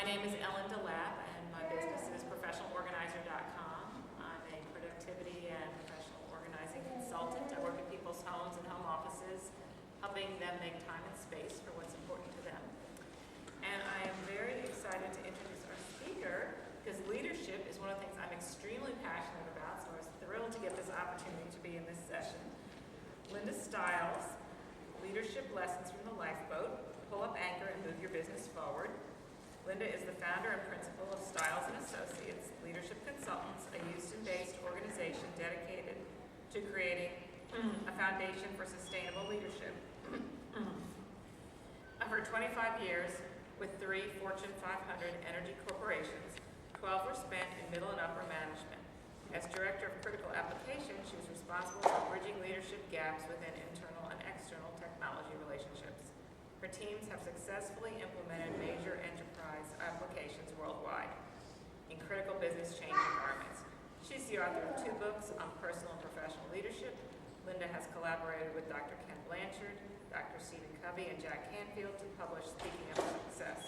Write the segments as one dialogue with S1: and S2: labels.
S1: name is Ellen Delap, and my business is professionalorganizer.com. I'm a productivity and professional organizing consultant. I work at people's homes and home offices, helping them make time and space for what's important to them. And I am very excited to introduce our speaker, because leadership is one of the things I'm extremely passionate about, so I was thrilled to get this opportunity to be in this session. Linda Stiles, Leadership Lessons from the Lifeboat, Pull Up Anchor and Move Your Business Forward. Linda is the founder and principal of Stiles & Associates, Leadership Consultants, a Houston-based organization dedicated to creating a foundation for sustainable leadership. Of her 25 years with 3 Fortune 500 energy corporations, 12 were spent in middle and upper management. As Director of Critical Applications, she was responsible for bridging leadership gaps within internal and external technology relationships. Her teams have successfully implemented major enterprise applications worldwide in critical business change environments. She's the author of 2 books on personal and professional leadership. Linda has collaborated with Dr. Ken Blanchard, Dr. Stephen Covey, and Jack Canfield to publish Speaking of Success.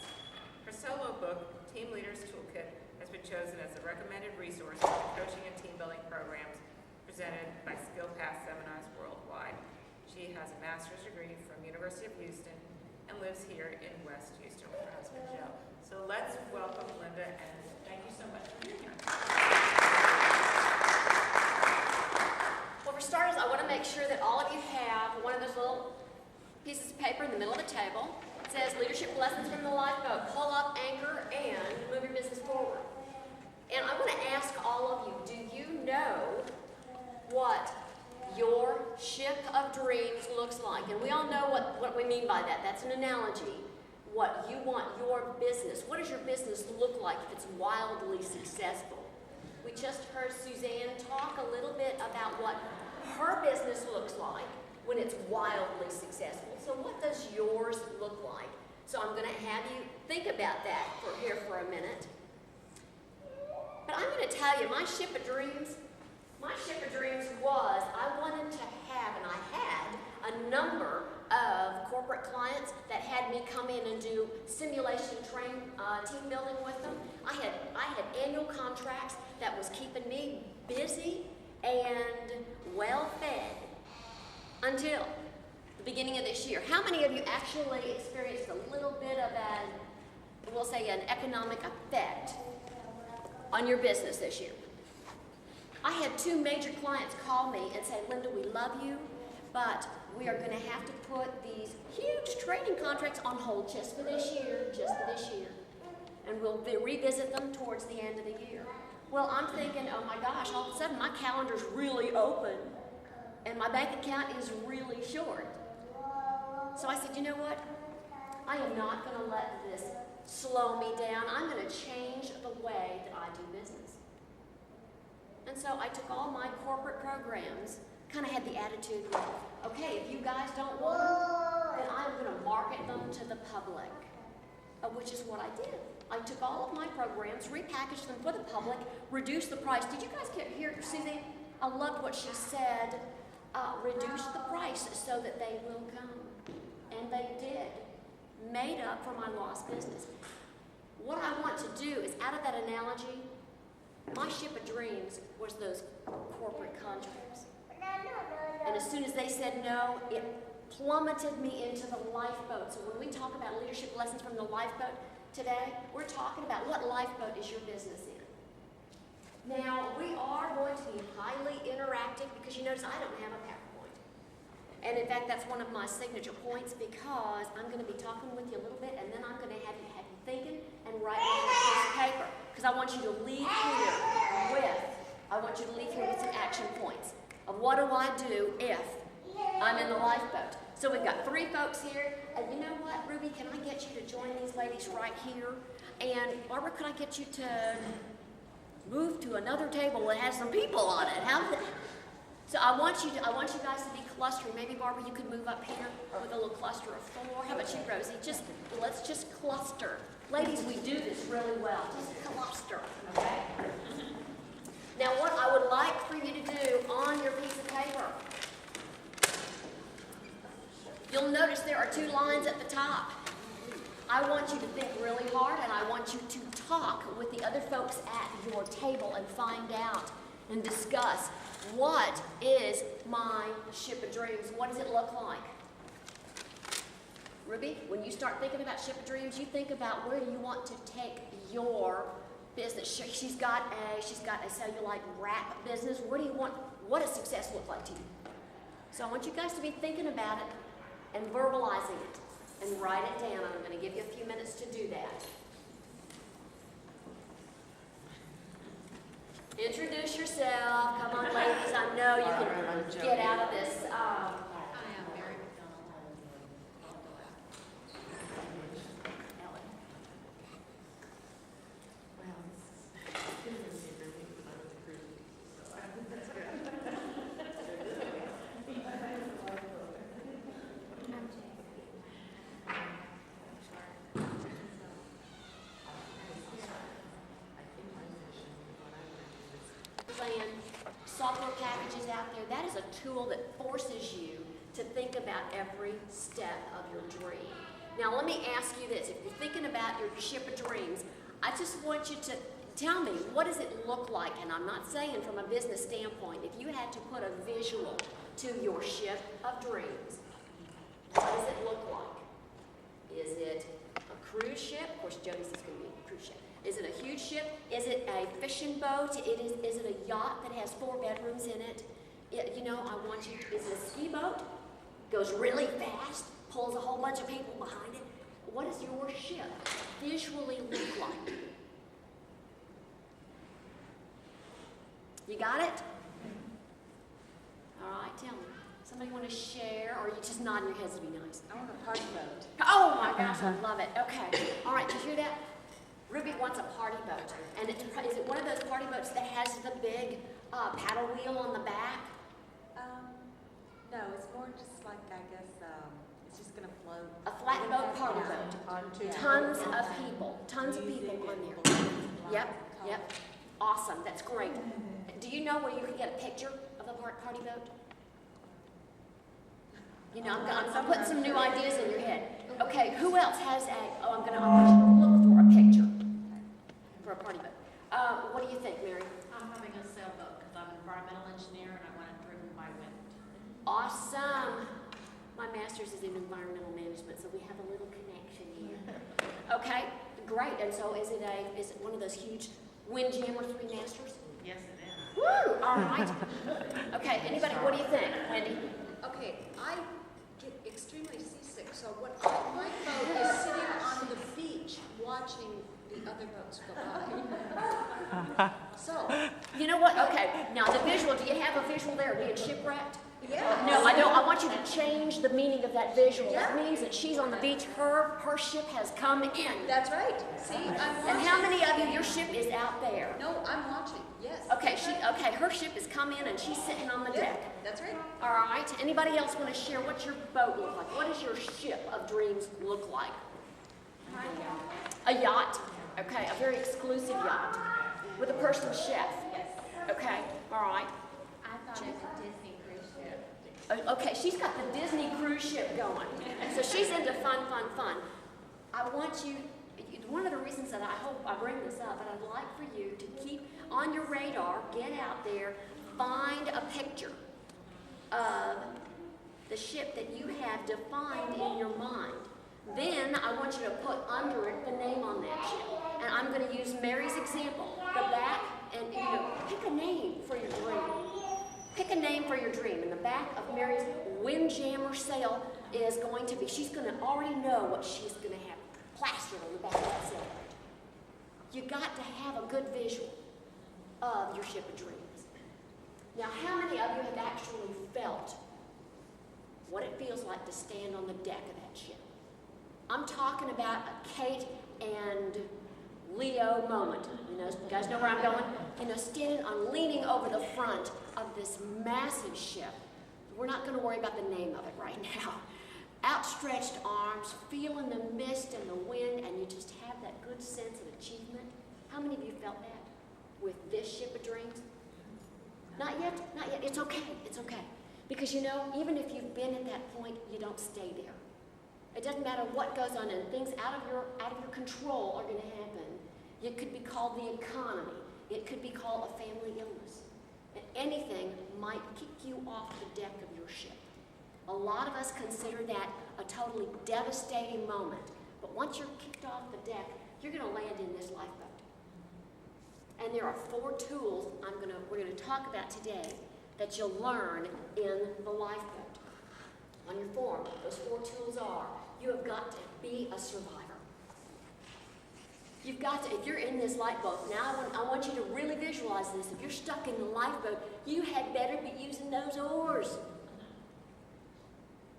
S1: Her solo book, Team Leaders Toolkit, has been chosen as a recommended resource for coaching and team building programs presented by SkillPath seminars worldwide. She has a master's degree from University of Houston and lives here in West Houston with her husband, Joe. So let's welcome Linda, and thank you so much for being here.
S2: Well, for starters, I want to make sure that all of you have one of those little pieces of paper in the middle of the table. It says Leadership Lessons from the Lifeboat, Pull Up Anchor, and Move Your Business Forward. And I want to ask all of you, do you know what your ship of dreams looks like? And we all know what we mean by that. That's an analogy. What you want your business, what does your business look like if it's wildly successful? We just heard Suzanne talk a little bit about what her business looks like when it's wildly successful. So what does yours look like? So I'm going to have you think about that for a minute. But I'm going to tell you, my ship of dreams was I wanted to have, and I had, a number of corporate clients that had me come in and do simulation team building with them. I had annual contracts that was keeping me busy and well fed until the beginning of this year. How many of you actually experienced a little bit of we'll say an economic effect on your business this year? I had 2 major clients call me and say, Linda, we love you, but we are going to have to put these huge trading contracts on hold just for this year. And we'll revisit them towards the end of the year. Well, I'm thinking, oh my gosh, all of a sudden my calendar's really open and my bank account is really short. So I said, you know what? I am not going to let this slow me down. I'm going to change the way that I do business. And so I took all my corporate programs, kind of had the attitude, okay, if you guys don't want them, then I'm going to market them to the public, which is what I did. I took all of my programs, repackaged them for the public, reduced the price. Did you guys hear Suzanne? I loved what she said. Reduce the price so that they will come. And they did. Made up for my lost business. What I want to do is, out of that analogy, my ship of dreams was those corporate contracts. And as soon as they said no, it plummeted me into the lifeboat. So when we talk about leadership lessons from the lifeboat today, we're talking about what lifeboat is your business in. Now, we are going to be highly interactive because you notice I don't have a PowerPoint. And in fact, that's one of my signature points because I'm going to be talking with you a little bit and then I'm going to have you thinking and writing on a piece of paper. Because I want you to leave here with some action points of what do I do if I'm in the lifeboat. So we've got 3 folks here, and you know what, Ruby, can I get you to join these ladies right here? And Barbara, can I get you to move to another table that has some people on it? So I want you guys to be clustering. Maybe Barbara, you could move up here with a little cluster of 4. How about you, Rosie? Let's just cluster. Ladies, we do this really well. Just cluster, okay? Now, what I would like for you to do on your piece of paper, you'll notice there are 2 lines at the top. I want you to think really hard, and I want you to talk with the other folks at your table and find out and discuss, what is my ship of dreams? What does it look like? Ruby, when you start thinking about ship of dreams, you think about where do you want to take your business. She's got a cellulite wrap business. Where do you want, what does success look like to you? So I want you guys to be thinking about it and verbalizing it and write it down. I'm going to give you a few minutes to do that. Introduce yourself. Come on, ladies. I know you can get out of this. Software packages out there, that is a tool that forces you to think about every step of your dream. Now let me ask you this, if you're thinking about your ship of dreams, I just want you to tell me, what does it look like? And I'm not saying from a business standpoint, if you had to put a visual to your ship of dreams, what does it look like? Is it a cruise ship? Of course, Jody's is going to be a cruise ship. Is it a huge ship? Is it a fishing boat? Is it a yacht that has 4 bedrooms in it? I want you, is it a ski boat? Goes really fast, pulls a whole bunch of people behind it. What does your ship visually look like? You got it? All right, tell me. Somebody want to share, or are you just nodding your heads to be nice?
S3: I want a party boat.
S2: Oh my gosh, I love it. Okay. All right, did you hear that? Ruby wants a party boat. And is it one of those party boats that has the big paddle wheel on the back?
S3: No, it's more just like, I guess, it's just going to float.
S2: A flatboat party boat. Tons of people on there. Yep. Awesome, that's great. Do you know where you can get a picture of the party boat? I'm putting some new ideas in your head. Okay, who else has I want you to look for a picture for a party boat. What do you think, Mary?
S4: I'm having a sailboat because I'm an environmental engineer and I want it driven by wind.
S2: Awesome. My master's is in environmental management, so we have a little connection here. Okay, great. And so is it one of those huge Windjammer 3 Masters?
S4: Yes, it is.
S2: Woo! All right. Okay, anybody, what do you think, Wendy?
S5: Okay, I get extremely seasick, so my boat is sitting on the beach watching the other boats go by. So,
S2: You know what? Okay, now the visual, do you have a visual there being shipwrecked?
S5: yeah.
S2: No, I don't. I want you to change the meaning of that visual. That
S5: Yeah.
S2: means that she's on the beach, her ship has come in.
S5: That's right. See, I'm watching.
S2: And how many of you, your ship is out there?
S5: No, I'm watching, yes.
S2: Okay, her ship has come in and she's sitting on the
S5: Yeah,
S2: deck.
S5: that's right.
S2: All right, anybody else want to share what your boat look like? What does your ship of dreams look like? A yacht, okay, a very exclusive yacht with a personal chef. Okay, all right.
S4: I thought it was a Disney cruise ship.
S2: Okay, she's got the Disney cruise ship going. So she's into fun. I want you, one of the reasons that I hope I bring this up, and I'd like for you to keep on your radar, get out there, find a picture of the ship that you have defined in your mind. Then I want you to put under it the name on that ship. And I'm going to use Mary's example, the back, and pick a name for your dream. Pick a name for your dream. And the back of Mary's Windjammer sail is going to be, she's going to already know what she's going to have plastered on the back of that sailboat. You got to have a good visual of your ship of dreams. Now, how many of you have actually felt what it feels like to stand on the deck of that ship? I'm talking about a Kate and Leo moment. You guys know where I'm going? Standing on, leaning over the front of this massive ship. We're not going to worry about the name of it right now. Outstretched arms, feeling the mist and the wind, and you just have that good sense of achievement. How many of you felt that with this ship of dreams? Not yet? Not yet. It's okay. It's okay. Because even if you've been at that point, you don't stay there. It doesn't matter what goes on, and things out of your control are going to happen. It could be called the economy. It could be called a family illness. And anything might kick you off the deck of your ship. A lot of us consider that a totally devastating moment. But once you're kicked off the deck, you're going to land in this lifeboat. And there are 4 tools we're going to talk about today that you'll learn in the lifeboat. On your form, those 4 tools are, you have got to be a survivor. You've got to, if you're in this lifeboat, now I want you to really visualize this. If you're stuck in the lifeboat, you had better be using those oars.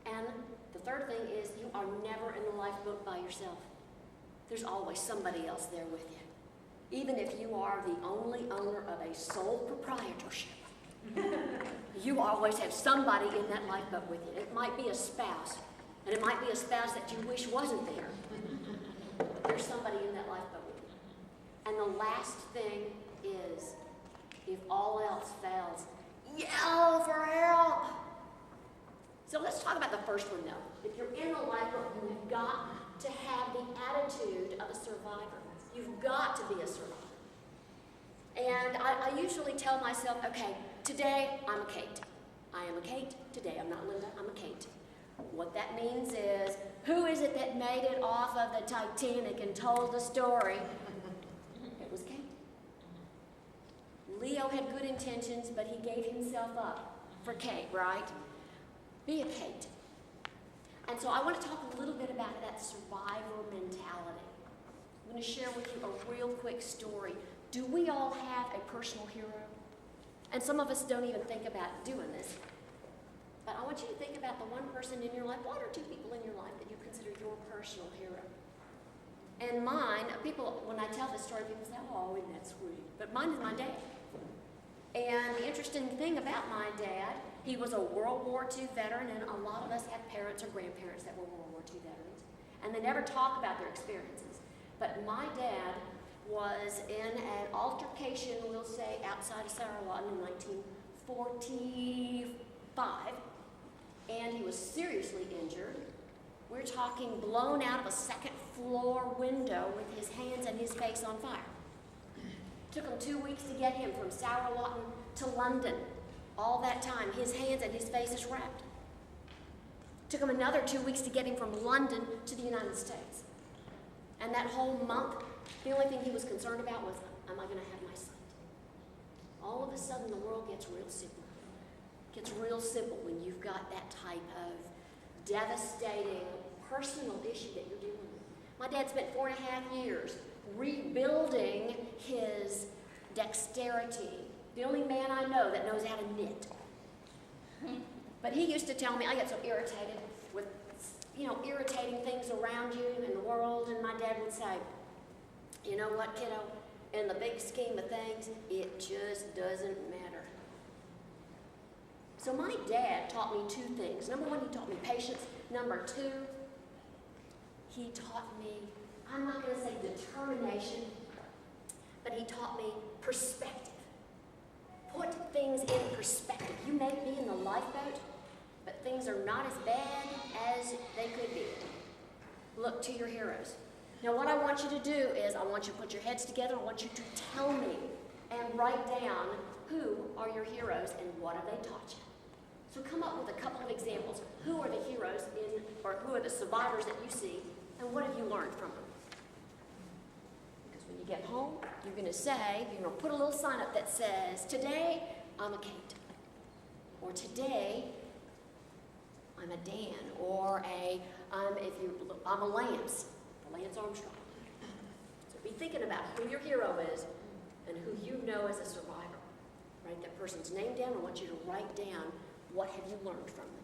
S2: And the third thing is, you are never in the lifeboat by yourself. There's always somebody else there with you. Even if you are the only owner of a sole proprietorship, you always have somebody in that lifeboat with you. It might be a spouse, and it might be a spouse that you wish wasn't there. But there's somebody in that lifeboat with you. And the last thing is, if all else fails, yell for help. So let's talk about the first one, though. If you're in the lifeboat, you've got to have the attitude of a survivor. You've got to be a survivor. And I usually tell myself, okay, today I'm a Kate. I am a Kate. Today I'm not Linda, I'm a Kate. What that means is, who is it that made it off of the Titanic and told the story? It was Kate. Leo had good intentions, but he gave himself up for Kate, right? Be a Kate. And so I want to talk a little bit about that survivor mentality. I'm going to share with you a real quick story. Do we all have a personal hero? And some of us don't even think about doing this. But I want you to think about the one person in your life, 1 or 2 people in your life that you consider your personal hero. And mine, people, when I tell this story, people say, oh, isn't that sweet? But mine is my dad. And the interesting thing about my dad, he was a World War II veteran, and a lot of us have parents or grandparents that were World War II veterans. And they never talk about their experiences. But my dad was in an altercation, we'll say, outside of Sour Lawton in 1945, and he was seriously injured. We're talking blown out of a 2nd floor window with his hands and his face on fire. Took him 2 weeks to get him from Sour Lawton to London. All that time, his hands and his face is wrapped. Took him another 2 weeks to get him from London to the United States. And that whole month, the only thing he was concerned about was, am I going to have my sight? All of a sudden, the world gets real simple. It gets real simple when you've got that type of devastating personal issue that you're dealing with. My dad spent 4.5 years rebuilding his dexterity. The only man I know that knows how to knit. But he used to tell me, I get so irritated with, irritating things around you in the world, and my dad would say, you know what, kiddo, in the big scheme of things, it just doesn't matter. So my dad taught me 2 things. Number 1, he taught me patience. Number 2, he taught me, I'm not going to say determination, but he taught me perspective. Put things in perspective. You may be in the lifeboat, but things are not as bad as they could be. Look to your heroes. Now what I want you to do is, I want you to put your heads together. I want you to tell me and write down who are your heroes and what have they taught you. So come up with a couple of examples. Who are the heroes or who are the survivors that you see, and what have you learned from them? Because when you get home, you're going to put a little sign up that says, today I'm a Kate. Or today I'm a Dan. Or I'm a Lance. Lance Armstrong. So be thinking about who your hero is and who you know as a survivor. Write that person's name down. I want you to write down, what have you learned from them.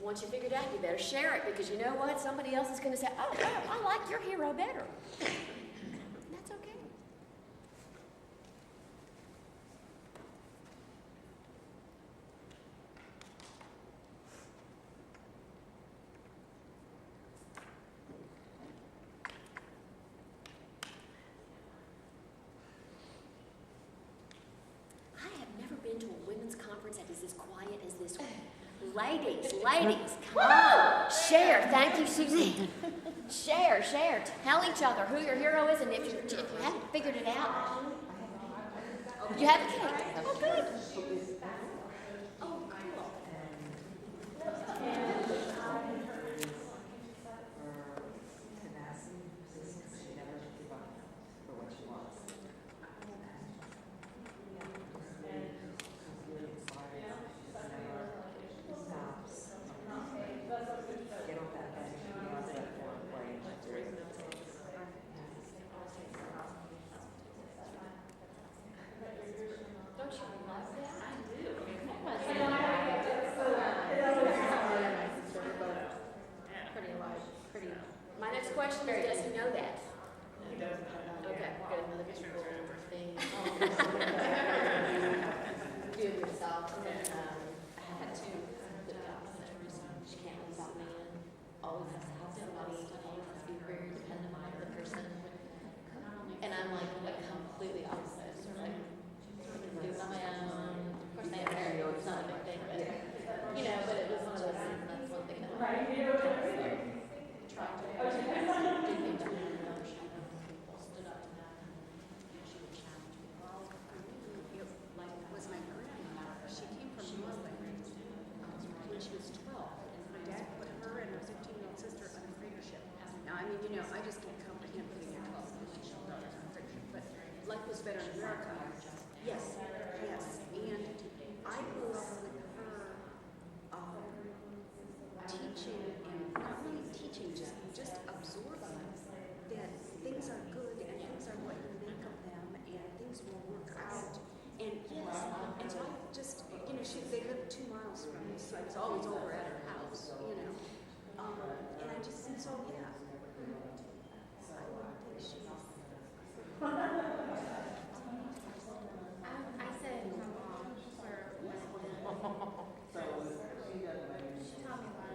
S2: Once you figure it out, you better share it, because you know what? Somebody else is going to say, oh, I like your hero better. That's okay. Ladies, come on. Share. Thank you, Suzanne. Share. Tell each other who your hero is, and if you haven't figured it out, you have a cake. Oh, good. Oh, cool. Don't you love that?
S4: Pretty.
S2: My next question is, does he know that?
S1: He doesn't know.
S2: Okay, good.
S1: His friends are over.
S4: Do it yourself. And then, I had two that she can't live without man. Always has to have somebody. Always has to be very dependent on the person. And I'm like completely opposite. So like, do it on my own. Of course, I am married. It's not a big thing, but but it was one of those things. And that's one thing that I try to do things on my own. People stood up to that. She would challenge me.
S5: It was my grandma. She came from Norway when she was 12. And my dad put her and her 15-year-old sister on a freighter ship. Now, I mean, I just can't comprehend putting your 12-year-old daughters on a freighter ship. But life was better in America. Yes. And I grew up with her teaching, and not really teaching, just absorbing that things are good and things are what you make of them and things will work out. And yes, and so I just, they lived 2 miles from me, so I was always over at her house, and I just said, so yeah. I don't think she
S4: I said my mom for she taught me a lot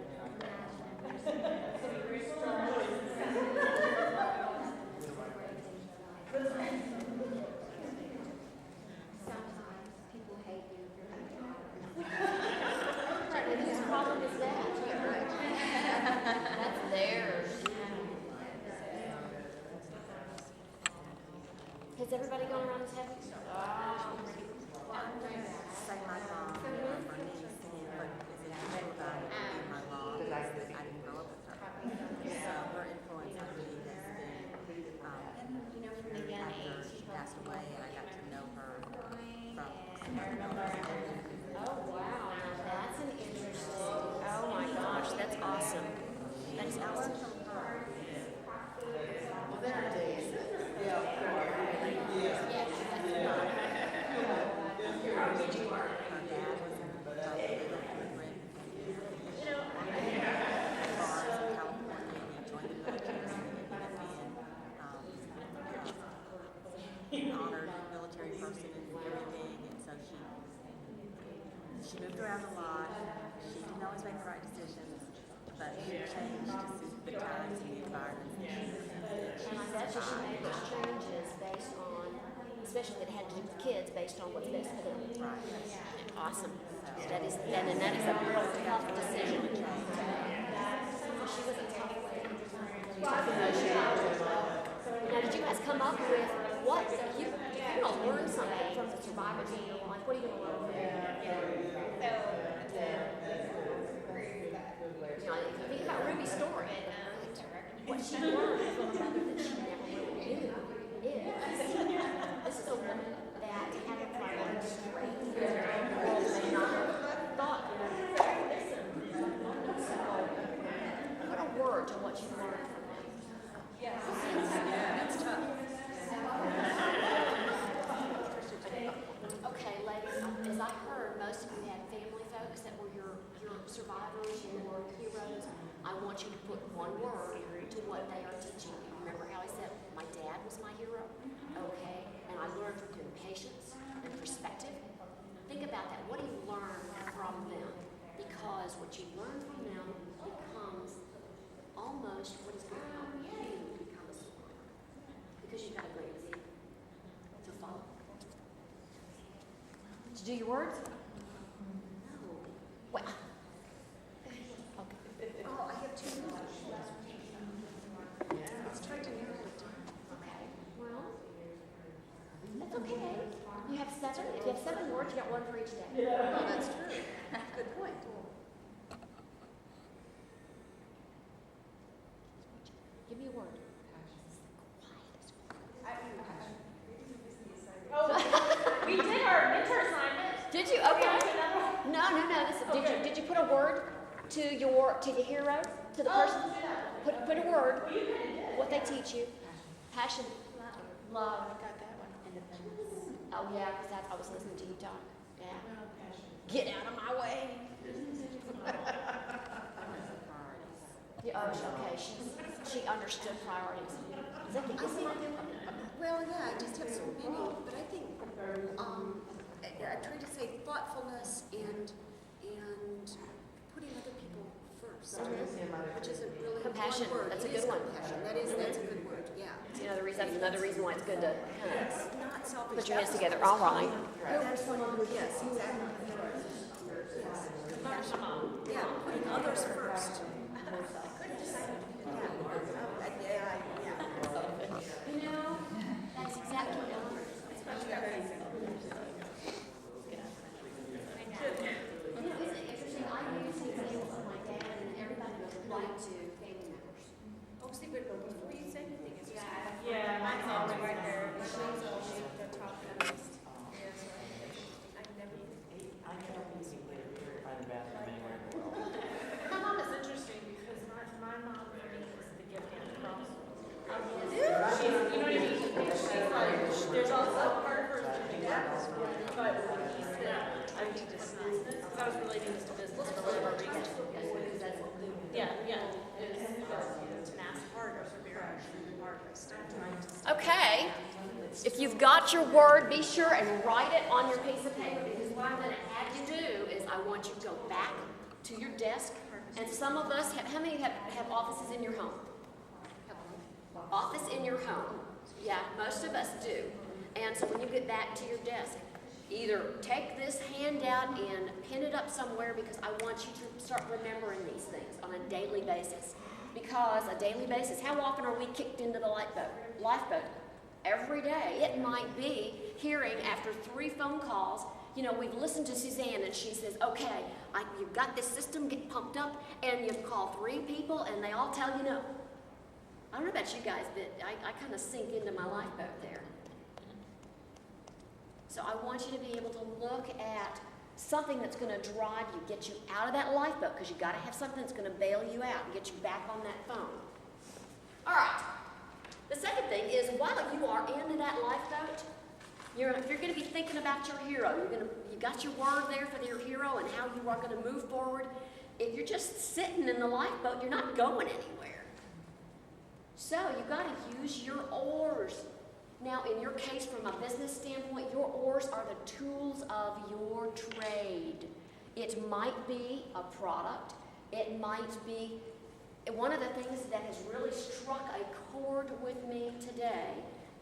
S4: sometimes people hate you if you're
S2: And whose problem is that? That's theirs. Has everybody gone around the table?
S3: Say my mom, my niece, but is it true about it in my law? Because I didn't grow up with her. So her influence on me has been, after she passed away, and I got to know her from
S2: Oh, wow. Now that's an interesting, oh my gosh, that's awesome. That is awesome.
S3: from her. Her dad was in bars in California, and he joined the military, and he had been an honored military person and everything, and so she moved around a lot. She didn't always make the right decisions, but she changed to suit the times and the environment.
S2: And I bet you she made those changes based on, especially that had to do with kids, based on what's best for them.
S3: Right.
S2: Awesome. That is a real tough decision. She was a tough lady. Now, did you guys come up with what you're gonna learn something from the survivors in your life? What are you gonna learn from them? If you think about Ruby's story, what she learned from a mother that she never really knew is this is a woman that had her priorities straight. The world may not have thought. So, put a word to what you learned from them.
S5: That's tough.
S2: Okay, ladies, as I heard, most of you had family folks that were your survivors, your heroes. I want you to put one word to what they are teaching you. Remember how I said, my dad was my hero? Okay, and I learned from him patience and perspective. Think about that. What do you learn from them? Because what you learn from them becomes almost what is going to help you become a survivor. Because you've got a great example to follow. Did you do your words? No. Well,
S5: too much. Let's try to narrow it down.
S2: Okay, well, that's okay. That's okay. If you have 7 words, you got 1 for each day.
S5: Well, that's true. Good point.
S2: Give me a word.
S1: We did our mentor assignment.
S2: Did you? Okay. No. Did you put a word to the hero, to the person? Put a word. What they teach you. Passion. Love.
S4: Got that one. Independence.
S2: Oh yeah, because I was listening to you talk. Yeah. Get out of my way. Okay. She understood priorities. Is that the easy one?
S5: Well, yeah, I just have so many, but I think I try to say thoughtfulness and putting other people first, which isn't really
S2: Compassion,
S5: one word.
S2: that's a
S5: It
S2: good
S5: is
S2: one.
S5: Compassion. That's a good word. Yeah.
S2: That's another reason why it's good to
S5: Not selfish.
S2: put your hands together. All right.
S5: That's someone who, yes, exactly. Yeah, putting others first.
S2: You know, that's exactly what isn't it interesting? I use the examples of my dad and everybody was applied to family members.
S6: Oh, see, but before you say anything, it's just.
S1: Yeah, mine's all
S6: right there. Mine's all the top of the list. Yeah, so I never even.
S7: I can't find a bathroom anywhere in the world.
S1: My mom is interesting because my mom for me is the gift and cross. She's, you know what I mean? She's like, there's also a part of her that she does, but when he said, I need to see this, because I was relating this to business for one of our reasons. Yeah. It's mass part of her harvest.
S2: Okay. If you've got your word, be sure and write it on your piece of paper, because what I'm going to have you do is I want you to go back to your desk. And some of us, how many have offices in your home? Office in your home. Yeah, most of us do. And so when you get back to your desk, either take this handout and pin it up somewhere, because I want you to start remembering these things on a daily basis. Because a daily basis, how often are we kicked into the lifeboat? Every day. It might be hearing after 3 phone calls, you know, we've listened to Suzanne and she says, okay, you've got this system, get pumped up, and you call 3 people and they all tell you no. I don't know about you guys, but I kind of sink into my lifeboat there. So I want you to be able to look at something that's going to drive you, get you out of that lifeboat, because you've got to have something that's going to bail you out and get you back on that phone. All right. The second thing is, while you are in that lifeboat, you're going to be thinking about your hero. You got your word there for your hero and how you are going to move forward. If you're just sitting in the lifeboat, you're not going anywhere. So you've got to use your oars. Now, in your case, from a business standpoint, your oars are the tools of your trade. It might be a product. It might be one of the things that has really struck a chord with me today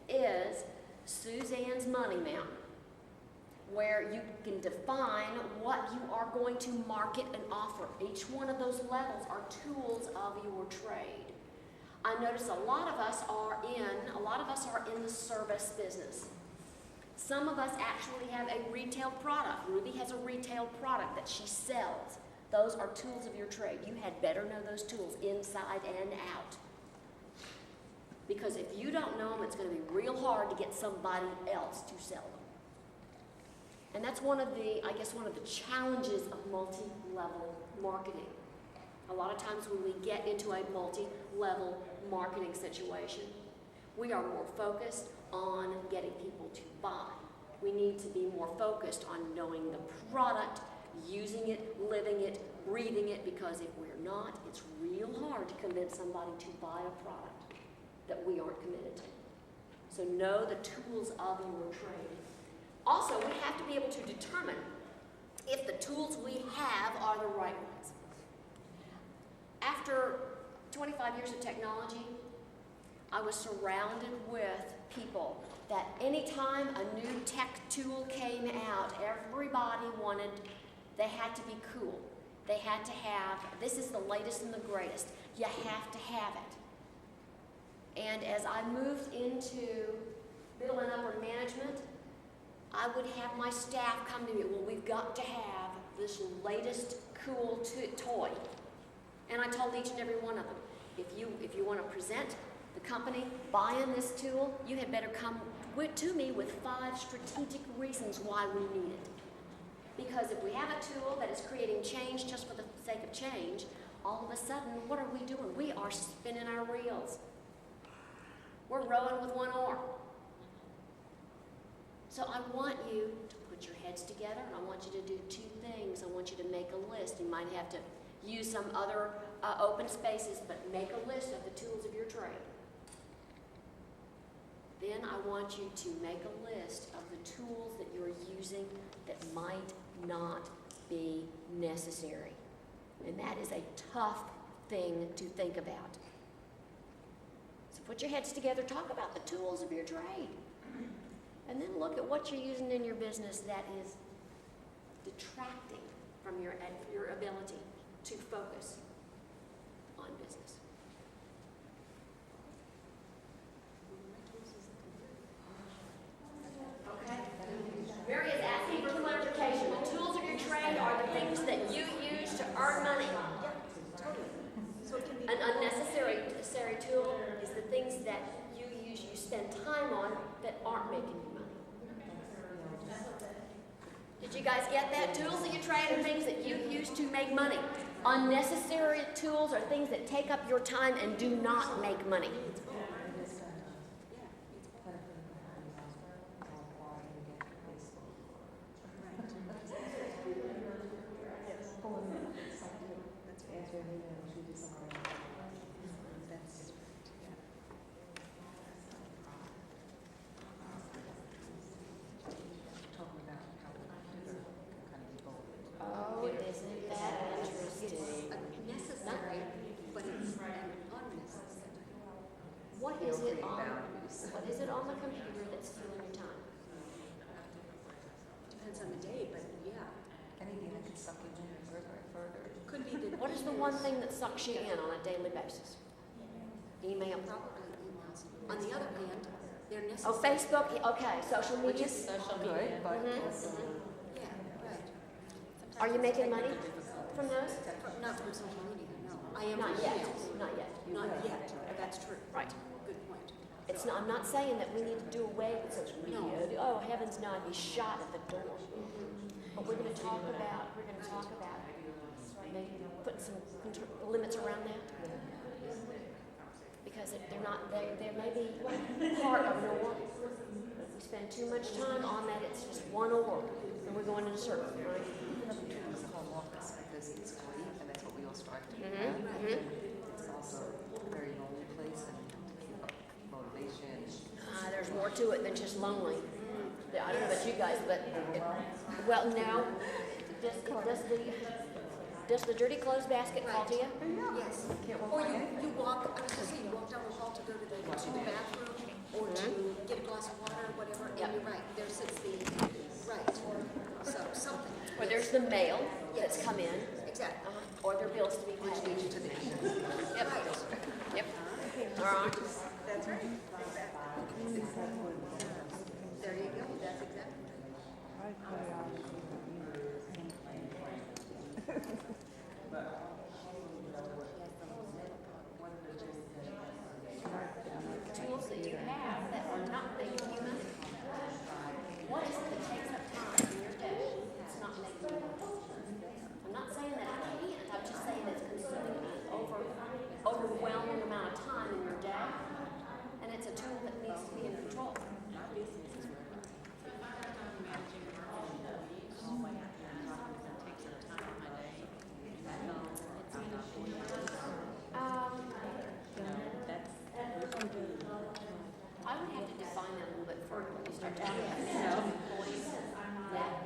S2: is Suzanne's Money Mountain, where you can define what you are going to market and offer. Each one of those levels are tools of your trade. I notice a lot of us are in the service business. Some of us actually have a retail product. Ruby has a retail product that she sells. Those are tools of your trade. You had better know those tools inside and out. Because if you don't know them, it's going to be real hard to get somebody else to sell them. And that's one of the challenges of multi-level marketing. A lot of times when we get into a multi-level marketing situation, we are more focused on getting people to buy. We need to be more focused on knowing the product, using it, living it, breathing it, because if we're not, it's real hard to convince somebody to buy a product that we aren't committed to. So know the tools of your trade. Also, we have to be able to determine if the tools we have are the right ones. After 25 years of technology, I was surrounded with people that anytime a new tech tool came out, everybody they had to be cool. They had to have, this is the latest and the greatest. You have to have it. And as I moved into middle and upper management, I would have my staff come to me, well, we've got to have this latest cool toy. And I told each and every one of them, if you want to present the company buying this tool, you had better come to me with 5 strategic reasons why we need it. Because if we have a tool that is creating change just for the sake of change, all of a sudden, what are we doing? We are spinning our reels. We're rowing with one oar. So I want you to put your heads together, and I want you to do 2 things. I want you to make a list. You might have to use some other open spaces, but make a list of the tools of your trade. Then I want you to make a list of the tools that you're using that might not be necessary. And that is a tough thing to think about. So put your heads together, talk about the tools of your trade. And then look at what you're using in your business that is detracting from your ability to focus on business. Okay? Mary is asking for clarification. The tools of your trade are the things that you use to earn money.
S5: So it can be.
S2: An unnecessary tool is the things that you use, you spend time on that aren't making you money. Did you guys get that? Tools that you trade are things that you use to make money. Unnecessary tools are things that take up your time and do not make money. Oh, isn't that interesting?
S5: Necessary, but it's unnecessary.
S2: What is it on the computer that's stealing your time?
S5: Depends on the day, but yeah.
S3: Anything that could suck you in further and further.
S5: Could be the.
S2: What is the one thing that sucks you in on a daily basis? Email.
S5: Probably emails. On the other hand, they're necessary.
S2: Oh, Facebook. Okay, social media.
S3: Good, but
S5: Yeah, right.
S2: Are you making money from those?
S5: Not from social media, no. I am
S2: Not
S5: from
S2: yet.
S5: emails.
S2: Not yet.
S5: Not yet, that's true.
S2: Right.
S5: Good point.
S2: It's not. I'm not saying that we need to do away with social media.
S5: No.
S2: Oh heavens, no! I'd be shot at the door. But we're going to talk about. Maybe putting some limits around that. Because if they're not, they may be part of an oar. If we spend too much time on that, it's just one oar, and we're going in a circle, right?
S3: it's home office because it's free and that's what we all strive to do. It's also a very lonely place and to keep up motivation.
S2: There's more to it than just lonely. I don't know about you guys, but well, now, does the dirty clothes basket call to you?
S5: Yes. Or you walk, I was just saying, you walk down the hall to go to the bathroom or to get a glass of water or whatever, and
S2: Yep.
S5: you're right, there sits the, right, so something.
S2: Or there's the mail that's come in,
S5: Exactly.
S2: or their bills to be paid.
S3: To the
S2: Yep. Yep. All right.
S5: That's right. There you go, that's exactly right.
S2: Tools that you have that are not making you money. What is it that takes up time in your day? It's not making you money. I'm not saying that it can't. I'm just saying it's consuming an overwhelming amount of time in your day, and it's a tool that needs to be in control. I would have to define that a little bit further when you start talking about employees. That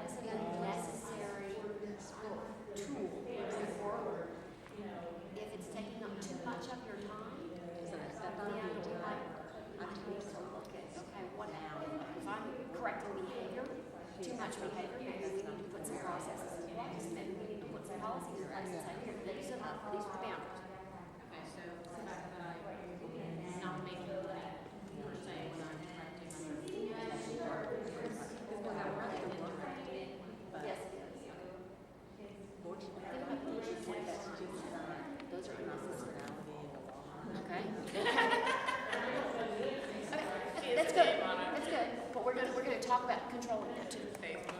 S2: is an unnecessary tool. If it's taking up too much of your time, then I need to look at, okay, what now? If I'm correcting behavior, too much behavior, maybe we need to put some processes in place. Maybe we need to put policies in place and say, here, these are the boundaries.
S4: Okay, so the fact that I not making that per se when I'm practicing my simulation or
S3: Well, I read the book, but
S2: Yes.
S3: fortunately, that's just, those are not personality and the law.
S2: Okay.
S1: She is
S2: That's
S1: a
S2: good,
S1: name on it.
S2: that's good. But we're gonna talk about controlling that too.
S1: Facebook.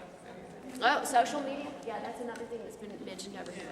S2: Oh, social media? Yeah, that's another thing that's been mentioned over here.